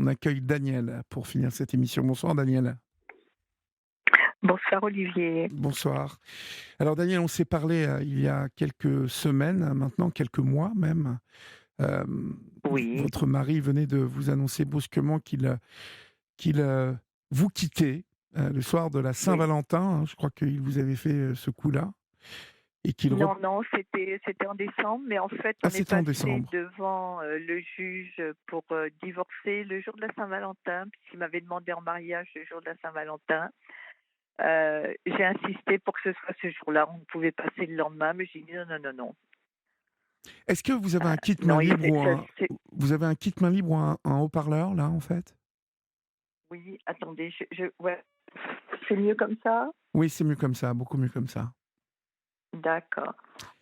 on accueille Daniel pour finir cette émission. Bonsoir Daniel. Bonsoir Olivier. Bonsoir. Alors Daniel, on s'est parlé il y a quelques semaines, maintenant quelques mois même. Euh, Oui, Votre mari venait de vous annoncer brusquement qu'il vous quittait le soir de la oui. Saint-Valentin, hein. Je crois qu'il vous avait fait ce coup-là et qu'il Non, non, c'était en décembre, mais en fait, Ah, on est c'était en passé décembre. devant le juge pour divorcer le jour de la Saint-Valentin, puisqu'il m'avait demandé en mariage le jour de la Saint-Valentin. J'ai insisté pour que ce soit ce jour-là. On pouvait passer le lendemain, mais j'ai dit non, non, non, non. Est-ce que vous avez un kit main Non, libre ou c'est- vous avez un kit main libre ou un haut-parleur là en fait? oui, attendez, ouais, c'est mieux comme ça. Oui, c'est mieux comme ça, beaucoup mieux comme ça. D'accord.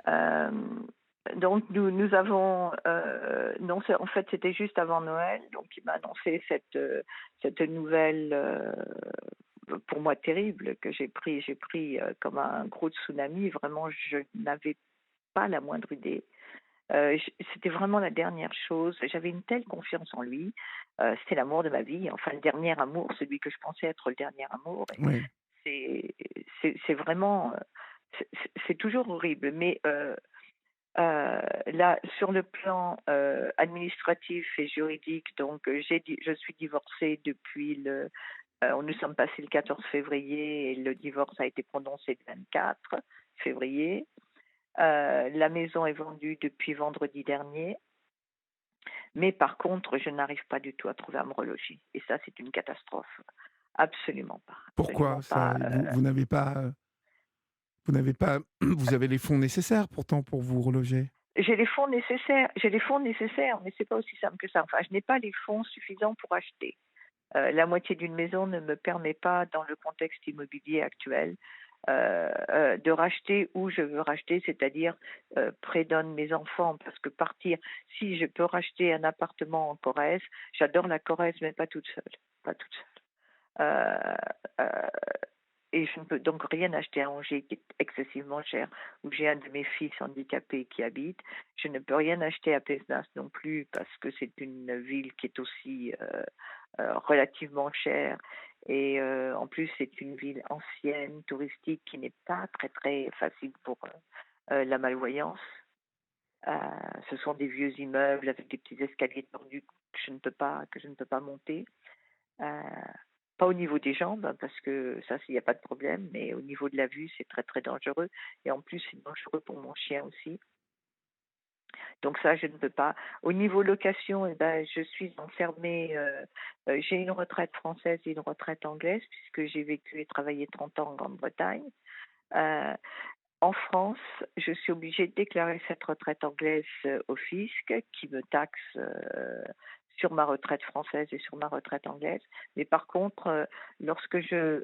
Euh, donc nous avons non en fait c'était juste avant Noël, donc il m'a annoncé cette nouvelle pour moi terrible que j'ai pris comme un gros tsunami. Vraiment, je n'avais pas la moindre idée. C'était vraiment la dernière chose. J'avais une telle confiance en lui. C'était l'amour de ma vie, enfin le dernier amour, celui que je pensais être le dernier amour. Et Oui. c'est vraiment c'est toujours horrible, mais là, sur le plan administratif et juridique, donc je suis divorcée depuis nous sommes passés le 14 février et le divorce a été prononcé le 24 février. La maison est vendue depuis vendredi dernier, mais par contre, je n'arrive pas du tout à trouver à me reloger. Et ça, c'est une catastrophe. Absolument pas, Pourquoi absolument ça? pas. Vous n'avez pas, vous avez les fonds nécessaires pourtant pour vous reloger. J'ai les fonds nécessaires, mais c'est pas aussi simple que ça. Enfin, je n'ai pas les fonds suffisants pour acheter. La moitié d'une maison ne me permet pas, dans le contexte immobilier actuel, de racheter où je veux racheter, c'est-à-dire près d'un de mes enfants, parce que partir, si je peux racheter un appartement en Corrèze, j'adore la Corrèze, mais pas toute seule, pas toute seule. Euh, euh, et je ne peux donc rien acheter à Angers qui est excessivement cher, où j'ai un de mes fils handicapés qui habite. Je ne peux rien acheter à Pézenas non plus parce que c'est une ville qui est aussi relativement chère. Et en plus, c'est une ville ancienne, touristique, qui n'est pas très très facile pour la malvoyance. Euh, Ce sont des vieux immeubles avec des petits escaliers tordus que je ne peux pas monter. Euh, Pas au niveau des jambes, hein, parce que ça, il n'y a pas de problème, mais au niveau de la vue, c'est très très dangereux. Et en plus, c'est dangereux pour mon chien aussi. Donc ça, je ne peux pas. Au niveau location, eh ben, je suis enfermée. J'ai une retraite française et une retraite anglaise, puisque j'ai vécu et travaillé 30 ans en Grande-Bretagne. Euh, En France, je suis obligée de déclarer cette retraite anglaise au fisc qui me taxe sur ma retraite française et sur ma retraite anglaise. Mais par contre, lorsque je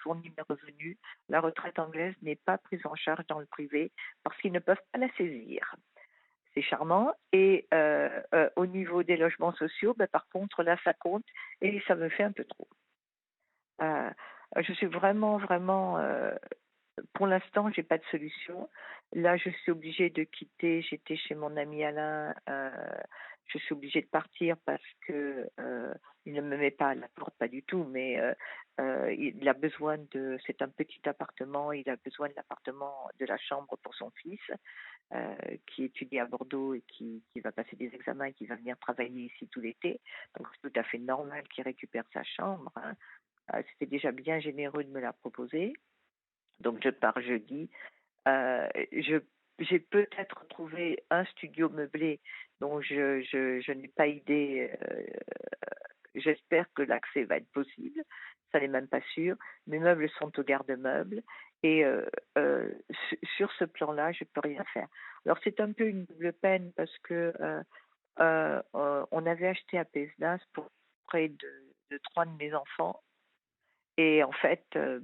fournis mes revenus, la retraite anglaise n'est pas prise en charge dans le privé parce qu'ils ne peuvent pas la saisir. C'est charmant. Et au niveau des logements sociaux, ben, par contre, là, ça compte et ça me fait un peu trop. Euh, je suis vraiment, vraiment pour l'instant, j'ai pas de solution. Là, je suis obligée de quitter. J'étais chez mon ami Alain. Je suis obligée de partir parce que il ne me met pas à la porte, pas du tout, mais il a besoin de. C'est un petit appartement. Il a besoin de l'appartement, de la chambre pour son fils, qui étudie à Bordeaux et qui va passer des examens et qui va venir travailler ici tout l'été. Donc, c'est tout à fait normal qu'il récupère sa chambre, hein. C'était déjà bien généreux de me la proposer. Donc je pars jeudi. J'ai peut-être trouvé un studio meublé dont je n'ai pas idée. J'espère que l'accès va être possible. Ça n'est même pas sûr. Mes meubles sont au garde-meubles. Et sur ce plan-là, je ne peux rien faire. Alors c'est un peu une double peine parce que on avait acheté à Pézenas pour près de trois de mes enfants. Et en fait, euh,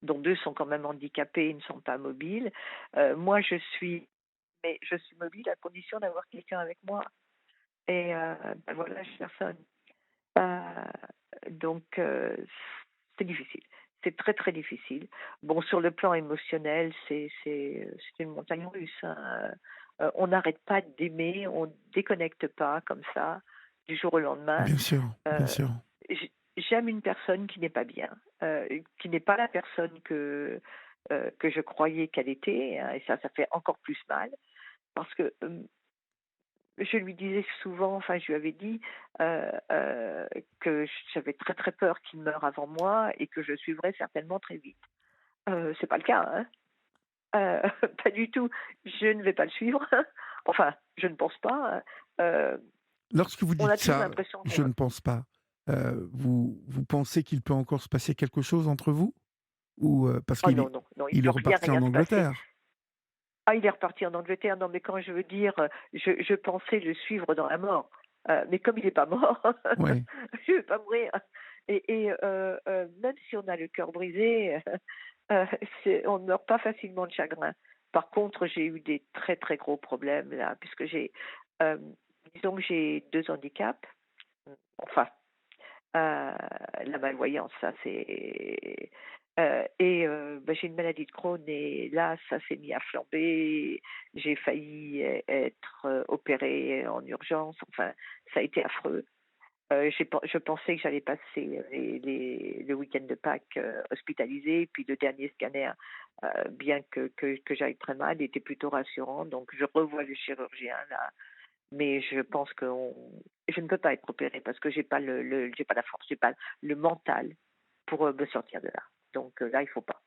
dont deux sont quand même handicapés et ne sont pas mobiles. Moi, mais je suis mobile à condition d'avoir quelqu'un avec moi. Et ben voilà, j'ai personne. Euh, donc, c'est difficile. C'est très très difficile. Bon, sur le plan émotionnel, c'est une montagne russe, hein. on n'arrête pas d'aimer, on déconnecte pas comme ça, du jour au lendemain. Bien sûr, bien Heu, sûr. j'aime une personne qui n'est pas bien, qui n'est pas la personne que je croyais qu'elle était, hein, et ça fait encore plus mal parce que, je lui disais souvent, enfin je lui avais dit, que j'avais très, très peur qu'il meure avant moi et que je suivrais certainement très vite. C'est pas le cas, hein. Pas du tout. Je ne vais pas le suivre. Enfin, je ne pense pas, hein. Lorsque vous On dites a toujours ça, l'impression qu'on je va. ne pense pas, vous pensez qu'il peut encore se passer quelque chose entre vous? Ou, parce Oh qu'il non, est non, non, il il est peut rien, reparti rien en se passer. Angleterre? Ah, il est reparti en Angleterre. Non, mais quand je veux dire, je pensais le suivre dans la mort. Mais comme il est pas mort, Ouais. je vais pas mourir. Même si on a le cœur brisé, heu, on ne meurt pas facilement de chagrin. Par contre, j'ai eu des très, très gros problèmes là, puisque disons que j'ai 2 handicaps. Enfin, la malvoyance, ça c'est j'ai une maladie de Crohn et là, ça s'est mis à flamber. J'ai failli être, opérée en urgence. Enfin, ça a été affreux. Je pensais que j'allais passer le week-end de Pâques, hospitalisée. Puis le dernier scanner, bien que j'aille très mal, était plutôt rassurant. Donc je revois le chirurgien là, mais je pense que je ne peux pas être opérée parce que j'ai pas la force, j'ai pas le mental pour, me sortir de là. Donc, là, il faut pas.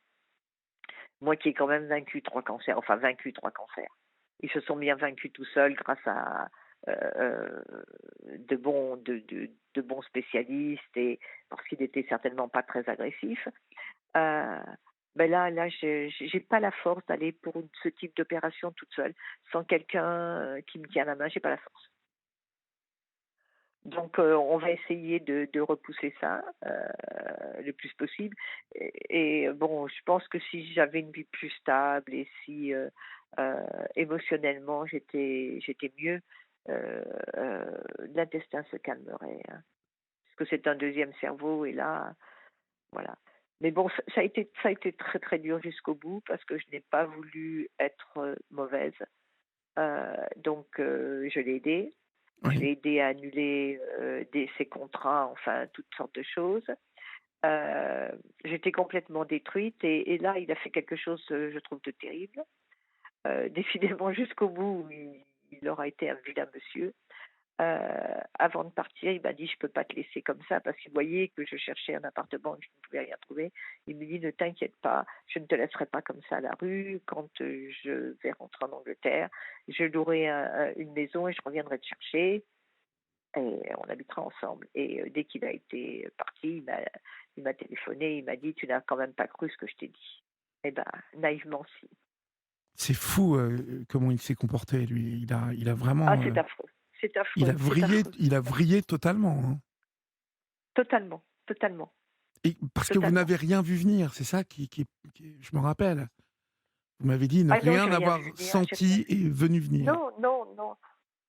Moi qui ai quand même vaincu 3 cancers, enfin vaincu 3 cancers. Ils se sont bien vaincus tout seuls grâce à, de bons spécialistes et parce qu'il était certainement pas très agressif. Heu, là, j'ai pas la force d'aller pour ce type d'opération toute seule, sans quelqu'un, qui me tient la main, j'ai pas la force. Donc, on va essayer de repousser ça, le plus possible et bon, je pense que si j'avais une vie plus stable et si, émotionnellement j'étais mieux, heu l'intestin se calmerait, hein. Parce que c'est un deuxième cerveau et là, voilà. Mais bon, ça a été très, très dur jusqu'au bout parce que je n'ai pas voulu être, mauvaise, donc je l'ai aidé. Je Oui. l'ai aidé à annuler, ses contrats, enfin toutes sortes de choses. Heu, j'étais complètement détruite et là, il a fait quelque chose, je trouve de terrible. Décidément jusqu'au bout, il aura été un vilain monsieur. Avant de partir, il m'a dit: «Je peux pas te laisser comme ça», parce qu'il voyait que je cherchais un appartement et que je ne pouvais rien trouver. Il me dit: «Ne t'inquiète pas, je ne te laisserai pas comme ça à la rue. Quand, je vais rentrer en Angleterre, je louerai une maison et je reviendrai te chercher et on habitera ensemble». Et dès qu'il a été parti, il m'a téléphoné, il m'a dit: «Tu n'as quand même pas cru ce que je t'ai dit». Eh ben, naïvement si. C'est fou, comment il s'est comporté lui. Il a Ah, vraiment, c'est affreux, c'est il a affreux, c'est vrillé affreux. il a vrillé totalement, hein. Totalement, totalement, Et parce que vous totalement. n'avez rien vu venir, c'est ça qui je me rappelle. Vous m'avez dit ne Ah non, j'ai rien rien avoir vu venir, j'ai rien senti vu. et venu venir. Non, non, non.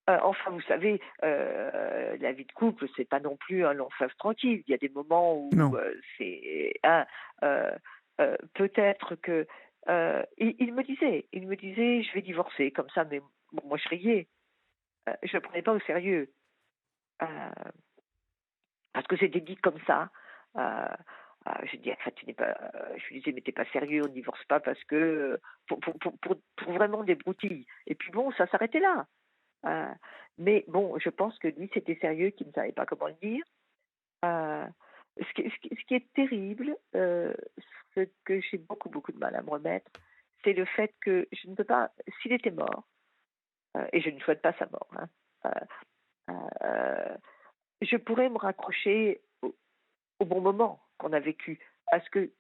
Enfin, vous savez, la vie de couple, c'est pas non plus un long fleuve tranquille. Il y a des moments où, Non. c'est hein, heu peut-être que, il me disait: «Je vais divorcer», comme ça, mais bon, moi je riais. Je le prenais pas au sérieux, heu, parce que c'était dit comme ça. Heu je dis: «Enfin, tu n'es pas», je lui disais: «Mais tu pas sérieux, on ne divorce pas parce que, pour vraiment des broutilles». Et puis bon, ça s'arrêtait là. Heu, mais bon, je pense que lui, c'était sérieux, qu'il ne savait pas comment le dire. Heu, ce qui est terrible, ce que j'ai beaucoup, beaucoup de mal à me remettre, c'est le fait que je ne peux pas, s'il était mort, et je ne souhaite pas sa mort, hein, heu, je pourrais me raccrocher au bon moment qu'on a vécu, à ce que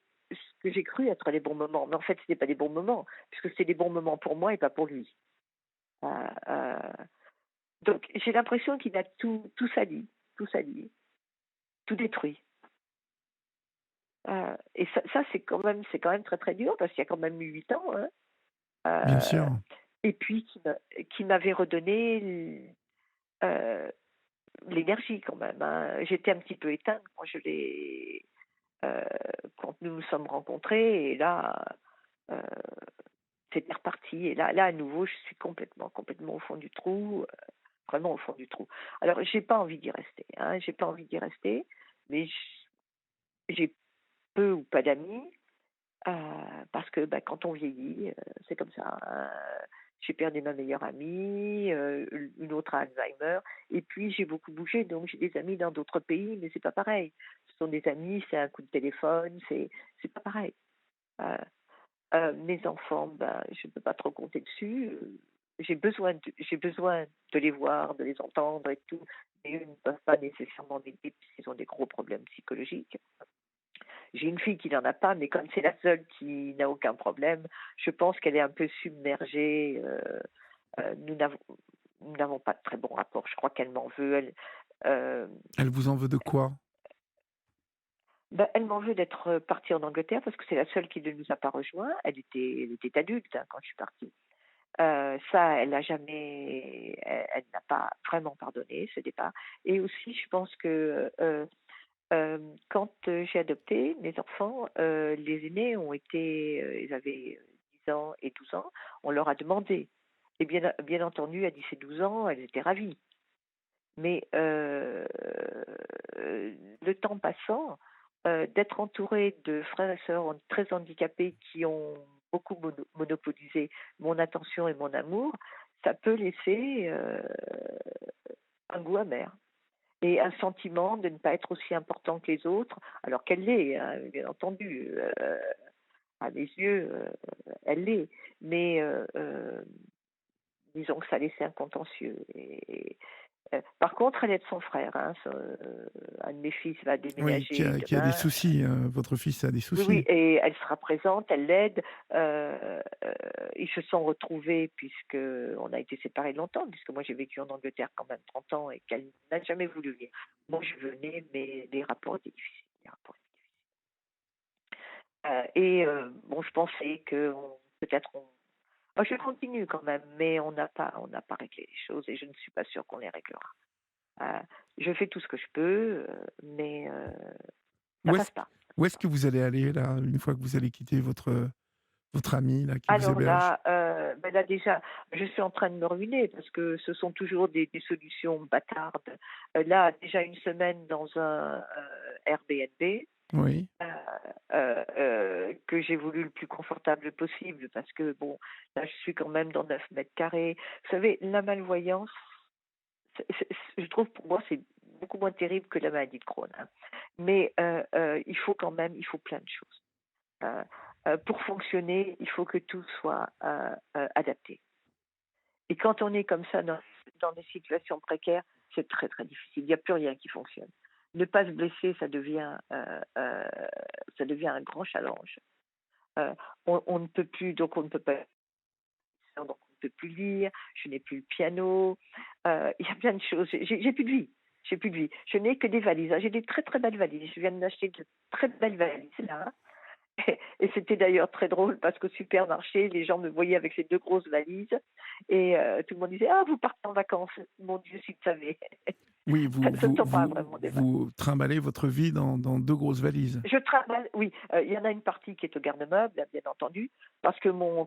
j'ai cru être les bons moments. Mais en fait, ce n'était pas des bons moments, puisque c'était des bons moments pour moi et pas pour lui. Heu heu Donc j'ai l'impression qu'il a tout sali, tout sali, tout détruit. Et ça c'est quand même très, très dur parce qu'il y a quand même eu 8 ans, hein. Bien Heu sûr. et puis qui m'avait redonné l'énergie quand même, hein. J'étais un petit peu éteinte heu, quand nous nous sommes rencontrés et là, heu, c'était reparti. Et là, à nouveau, je suis complètement au fond du trou, vraiment au fond du trou. Alors, j'ai pas envie d'y rester, hein, j'ai pas envie d'y rester, mais j'ai peu ou pas d'amis, heu, parce que, bah, quand on vieillit, c'est comme ça, hein. J'ai perdu ma meilleure amie, une autre a Alzheimer, et puis j'ai beaucoup bougé, donc j'ai des amis dans d'autres pays, mais c'est pas pareil. Ce sont des amis, c'est un coup de téléphone, c'est pas pareil. Heu Mes enfants, ben, je ne peux pas trop compter dessus, j'ai besoin de les voir, de les entendre et tout, mais eux ne peuvent pas nécessairement m'aider puisqu'ils ont des gros problèmes psychologiques. J'ai une fille qui n'en a pas, mais comme c'est la seule qui n'a aucun problème, je pense qu'elle est un peu submergée, nous n'avons pas de très bon rapport. Je crois qu'elle m'en veut, heu, Elle vous en veut de quoi? elle m'en veut d'être partie en Angleterre parce que c'est la seule qui ne nous a pas rejoints. Elle était adulte, hein, quand je suis partie. Ça, elle n'a pas vraiment pardonné ce départ. Et aussi, je pense que, quand, j'ai adopté mes enfants, les aînés ils avaient 10 ans et 12 ans, on leur a demandé. Et bien entendu, à 10 et 12 ans, elles étaient ravies. Mais, le temps passant, d'être entourée de frères et sœurs très handicapés qui ont beaucoup monopolisé mon attention et mon amour, ça peut laisser, un goût amer et un sentiment de ne pas être aussi important que les autres, alors qu'elle l'est, hein, bien entendu, à mes yeux, elle l'est. Mais, disons que ça a laissé un contentieux. Par contre, elle aide son frère, hein, un de mes fils va Oui, déménager qui a des demain. soucis, votre fils a des Oui, oui, soucis. et elle sera présente, elle l'aide. Heu, Ils se sont retrouvés puisqu'on a été séparés longtemps, puisque moi j'ai vécu en Angleterre quand même 30 ans et qu'elle n'a jamais voulu venir. Moi je venais, mais les rapports étaient difficiles, les rapports étaient difficiles. Bon, je pensais qu'on peut-être on moi je continue quand même, mais on n'a pas réglé les choses et je ne suis pas sûre qu'on les réglera. Heu, je fais tout ce que je peux, mais ça Où est-ce passe pas. où est-ce que vous allez aller là, une fois que vous allez quitter votre ami là qui vous Alors héberge? là, là déjà, je suis en train de me ruiner parce que ce sont toujours des solutions bâtardes. Là, déjà une semaine dans un, Airbnb, Oui, que j'ai voulu le plus confortable possible parce que bon, là, je suis quand même dans 9 mètres carrés. Vous savez, la malvoyance, je trouve pour moi, c'est beaucoup moins terrible que la maladie de Crohn, hein. Mais, il faut plein de choses. Heu pour fonctionner, il faut que tout soit, adapté. Et quand on est comme ça dans des situations précaires, c'est très, très difficile. Il y a plus rien qui fonctionne. Ne pas se blesser, ça devient un grand challenge. Heu, on ne peut plus, donc on ne peut pas, donc on ne peut plus lire, je n'ai plus le piano, il y a plein de choses. J'ai plus de vie, j'ai plus de vie. Je n'ai que des valises, hein. J'ai des très, très belles valises. Je viens de m'acheter de très belles valises là. Et c'était d'ailleurs très drôle parce qu'au supermarché, les gens me voyaient avec ces 2 grosses valises et tout le monde disait: «Ah, vous partez en vacances». Mon Dieu, s'ils savaient. oui, Ce vous ne vous sont pas vous vraiment des valises. vous trimballez votre vie dans 2 grosses valises. Je travaille, oui, il y en a une partie qui est au garde-meubles, bien entendu, parce que mon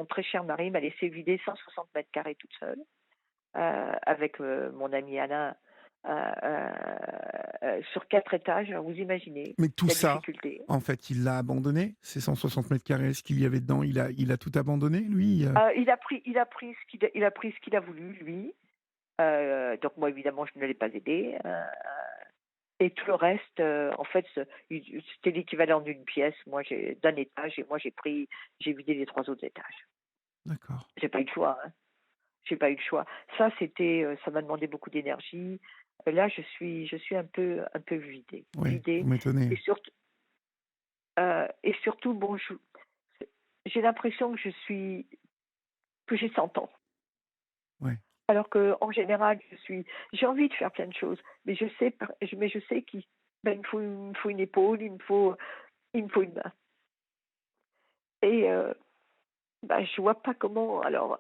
très cher mari m'a laissé vider 160 carrés toute seule, avec, mon ami Alain, sur 4 étages. Alors vous imaginez Mais tout la ça, difficulté. en fait, il l'a abandonné, ces 160 carrés. Ce qu'il y avait dedans, il a tout abandonné lui? Il a pris ce qu'il a voulu lui. Donc moi évidemment je ne l'ai pas aidé, et tout le reste, en fait, c'était l'équivalent d'une pièce. D'un étage, et moi j'ai vidé les 3 autres étages. D'accord. J'ai pas eu le choix, hein, j'ai pas eu le choix. Ça m'a demandé beaucoup d'énergie. Là je suis un peu vidée, Oui, vous vidée. m'étonnez. Et surtout bon, j'ai l'impression que j'ai 100 ans. Ouais. Alors qu'en général, j'ai envie de faire plein de choses, mais je sais il me faut une épaule, il me faut une main. Et je vois pas comment. Alors,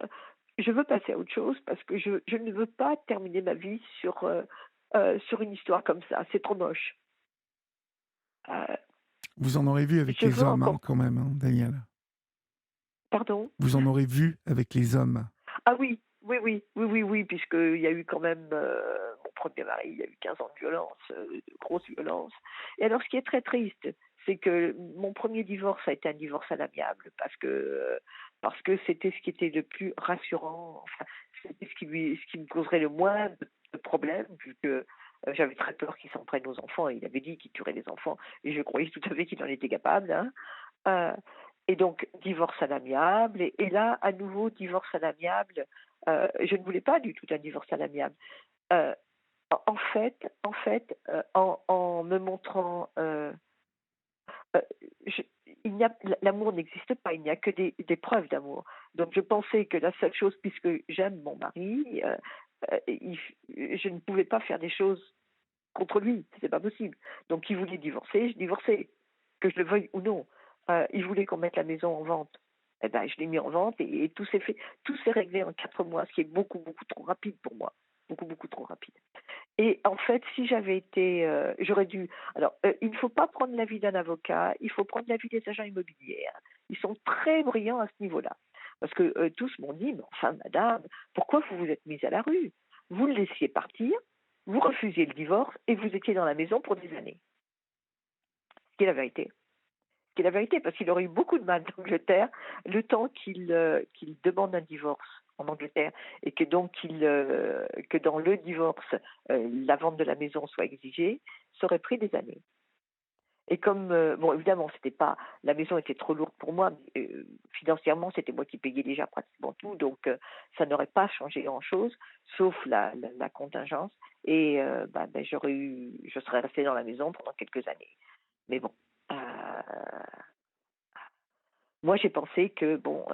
je veux passer à autre chose parce que je ne veux pas terminer ma vie sur une histoire comme ça. C'est trop moche. Heu, Vous en aurez vu avec je les veux hommes, hein, encore quand même, hein, Daniel? Pardon? Vous en aurez vu avec les hommes. Ah oui, oui, oui, oui, oui, oui, puisqu'il y a eu quand même, mon premier mari, il y a eu 15 ans de violence, de grosse violence. Et alors ce qui est très triste, c'est que mon premier divorce a été un divorce à l'amiable parce que c'était ce qui était le plus rassurant, enfin, c'était ce qui me causerait le moins de problèmes puisque, j'avais très peur qu'il s'en prenne aux enfants et il avait dit qu'il tuerait les enfants et je croyais tout à fait qu'il en était capable, hein. Heu et donc divorce à l'amiable et là, à nouveau divorce à l'amiable, je ne voulais pas du tout un divorce à l'amiable. Heu, en me montrant, heu, je il n'y a l'amour n'existe pas, il n'y a que des preuves d'amour. Donc je pensais que la seule chose puisque j'aime mon mari, il f je ne pouvais pas faire des choses contre lui, c'est pas possible. Donc il voulait divorcer, je divorçais, que je le veuille ou non. Il voulait qu'on mette la maison en vente. Eh ben, je l'ai mis en vente et tout s'est fait, tout s'est réglé en 4 mois, ce qui est beaucoup, beaucoup trop rapide pour moi. Beaucoup, beaucoup trop rapide. Et en fait, si j'avais été, j'aurais dû. Alors, il ne faut pas prendre l'avis d'un avocat, il faut prendre l'avis des agents immobiliers, hein. Ils sont très brillants à ce niveau-là. Parce que tous m'ont dit, mais enfin, madame, pourquoi vous vous êtes mise à la rue? Vous le laissiez partir, vous refusiez le divorce et vous étiez dans la maison pour des années. Ce qui est la vérité. Ce qui est la vérité, parce qu'il aurait eu beaucoup de mal d'Angleterre le temps qu'il demande un divorce en Angleterre et que donc que dans le divorce, la vente de la maison soit exigée, ça aurait pris des années. Et comme, bon évidemment c'était pas la maison était trop lourde pour moi, mais, financièrement c'était moi qui payais déjà pratiquement tout, donc ça n'aurait pas changé grand-chose, sauf la contingence et je serais restée dans la maison pendant quelques années. Mais bon, heu, moi j'ai pensé que bon,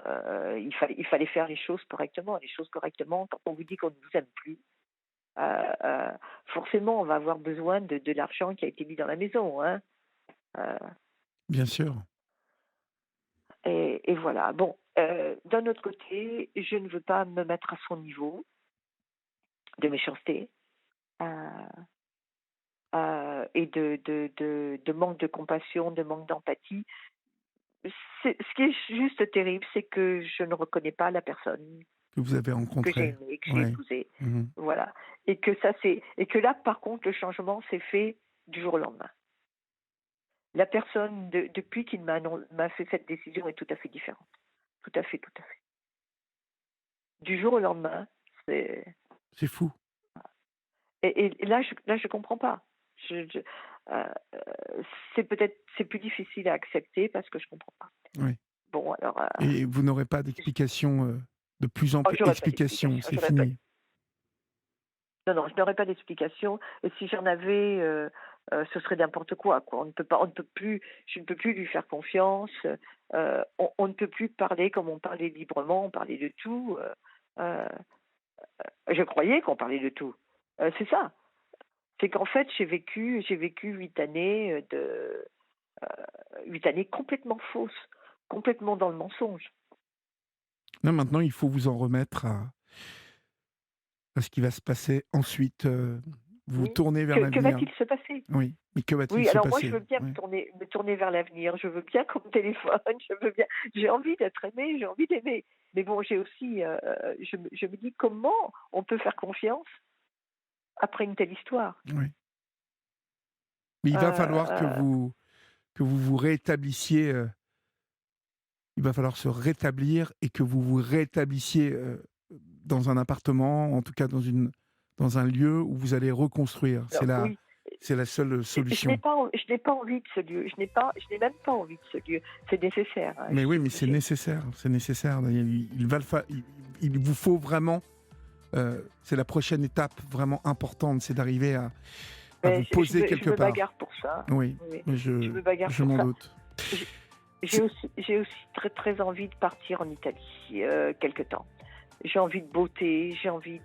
il fallait faire les choses correctement. Les choses correctement, quand on vous dit qu'on ne vous aime plus, heu heu, forcément on va avoir besoin de l'argent qui a été mis dans la maison, hein, heu Bien sûr. et voilà. Bon, d'un autre côté, je ne veux pas me mettre à son niveau de méchanceté, heu et de manque de compassion, de manque d'empathie. C'est ce qui est juste terrible, c'est que je ne reconnais pas la personne Que vous avez que j'ai rencontré. aimée, que j'ai Oui. épousée, Mmh. voilà, et que là, par contre, le changement s'est fait du jour au lendemain. La personne depuis qu'il m'a fait cette décision est tout à fait différente. Tout à fait, tout à fait. Du jour au lendemain, c'est C'est fou. et là je comprends pas. C'est plus difficile à accepter parce que je comprends pas. Oui. Bon alors, Et vous n'aurez pas d'explication, de plus ample j'aurais pas explication, d'explication, c'est fini. non, non, je n'aurais pas d'explication et si j'en avais, ce serait n'importe quoi. On ne peut plus je ne peux plus lui faire confiance, on ne peut plus parler comme on parlait librement, on parlait de tout, heu, je croyais qu'on parlait de tout. C'est ça. C'est qu'en fait, j'ai vécu 8 années, 8 années complètement fausses, complètement dans le mensonge. Là, maintenant, il faut vous en remettre à ce qui va se passer ensuite, vous vous Oui. tournez vers Que l'avenir. va-t-il se passer? Oui, mais que va-t-il Oui, se alors moi je passer? veux bien Oui. me tourner vers l'avenir, je veux bien qu'on me téléphone, je veux bien j'ai envie d'être aimée, j'ai envie d'aimer. Mais bon, j'ai aussi, je me dis: «Comment on peut faire confiance après une telle histoire?» Oui. Mais il va falloir Heu, que vous vous rétablissiez, il va falloir se rétablir et que vous vous rétablissiez, dans un appartement, en tout cas dans un lieu où vous allez reconstruire. alors oui, C'est la seule solution. je n'ai pas envie de ce lieu, je n'ai même pas envie de ce lieu. C'est nécessaire, hein, je Mais oui, suis mais c'est obligée. nécessaire, c'est nécessaire. Il va le fa il vous faut vraiment, c'est la prochaine étape vraiment importante, c'est d'arriver à Mais vous poser je quelque me part. bagarre pour ça. Oui, Oui, mais je me bagarre je pour m'en ça. doute. J'ai C'est j'ai aussi très, très envie de partir en Italie, quelque temps. J'ai envie de beauté, j'ai envie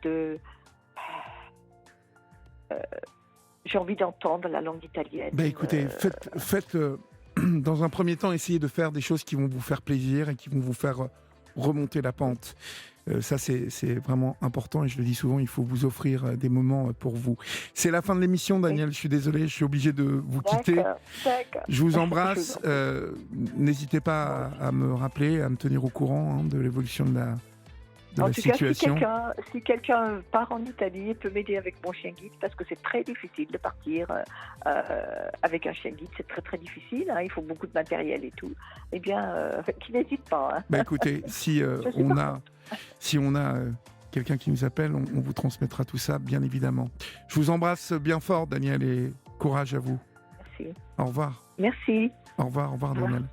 d'entendre la langue italienne, bah, écoutez, faites, dans un premier temps, essayez de faire des choses qui vont vous faire plaisir et qui vont vous faire, remonter la pente. Ça, c'est vraiment important et je le dis souvent, il faut vous offrir des moments pour vous. C'est la fin de l'émission, Daniel. Je suis désolé, je suis obligé de vous quitter. D'accord. Je vous Je embrasse. vous en N'hésitez pas à me rappeler, à me tenir au courant de l'évolution de la En tout cas, situation. si quelqu'un part en Italie et peut m'aider avec mon chien guide, parce que c'est très difficile de partir avec un chien guide, c'est très très difficile, hein, il faut beaucoup de matériel et tout, eh bien, qu'il n'hésite pas. Hein. Écoutez, si on a quelqu'un qui nous appelle, on vous transmettra tout ça, bien évidemment. Je vous embrasse bien fort, Daniel, et courage à vous. Merci. Au revoir. Merci. Au revoir, Au revoir. Daniel.